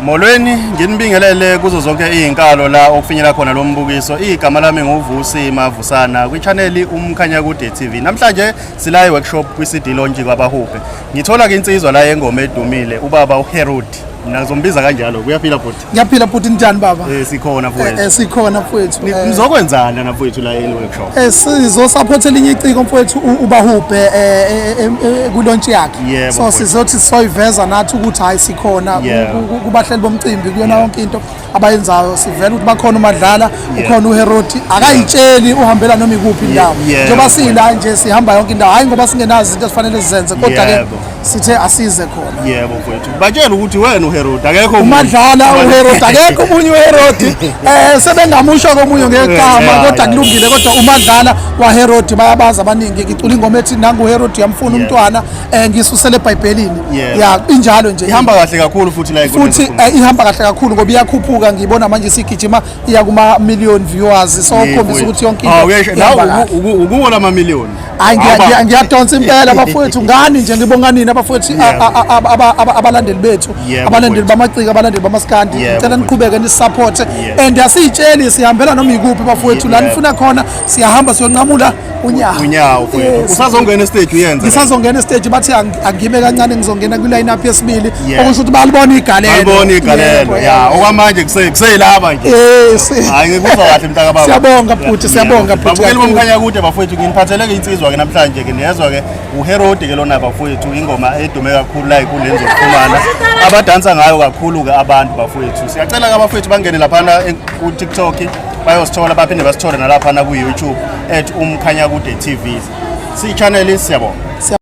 Molweni nginibingelele kuzo zonke izinkalo la okufinyela khona lo mbukiso. Igama lami nguVusi Mavusana kwichannel umkhanyakude TV. Namhlanje sila workshop kwi-CD launch kwabahupe. Ngithola ke insizwa la yengoma edumile ubaba uherodi. Nazombiza kanjalo kuyaphila futhi. Ngiyaphila futhi njani baba? Sikhona mfowethu. Sikhona mfowethu. Nizokwenzana na mfowethu la workshop? Sizo support elinye iciko mfowethu ubahupe ku-launch yakhe. So sizothi soyiveza nathi ukuthi hayi sikhona kubahleli bomcimbi kuyona yonke into abayenzayo sivela ukuthi bakhona umadlala ukhona uherodi akayitsheli uhambela noma ikuphi indawo njengoba sila nje sihamba yonke indawo hayi ngoba singenazi izinto esifanele sizenze kodwa ke sithe asize khona. Yebo mfowethu. Batshela ukuthi wena uherodi akekho umadlala uherodi akekho umunye uherodi sebengamusho komunye ngegama kodwa kulungile kodwa umadlala waherodi bayabaza abaningi ngicula ingoma ethi nangu uherodi yamfuna umntwana ngisusele eBhayibhelini ya injalo nje ihamba kahle kakhulu futhi la futhi ihamba kahle kakhulu ngoba iyakhuphuka ngibona manje sigijima iya kuma million viewers so ukhombisa ukuthi yonke into ukubona ama million ngiyadonsa impela bafowethu ngani nje ngibonga nini abafowethu abalandeli bethu abalandeli bamaciko abalandeli bamaskandi ngicela niqhubeke nisupport and asitsheli sihambela noma ikuphi bafowethu la nifuna khona siyahamba siyonqamula unyawo mfowethu usazongena stage uyenza ngisazongena stage bathi angime kancane ngizongena kwi line up yesibili okusho ukuthi balibona igalelo ya okwamanje kuseyilaba nje hayi ngikuva kahle mntaka baba siyabonga futhi siyabonga futhi babukeli bomkhanyakude bafowethu nginiphathele ke insizwa ke namhlanje ke niyezwa ke uherodi ke lona bafowethu ingoma edume kakhulu la inkundleni zokuxhumana abadansa ngayo kakhulu ke abantu bafowethu siyacela ke abafowethu bangene lapha ku TikTok bayosithola baphinde basithole nalapha ku YouTube @umkhanyakude TV si channel siyabonga.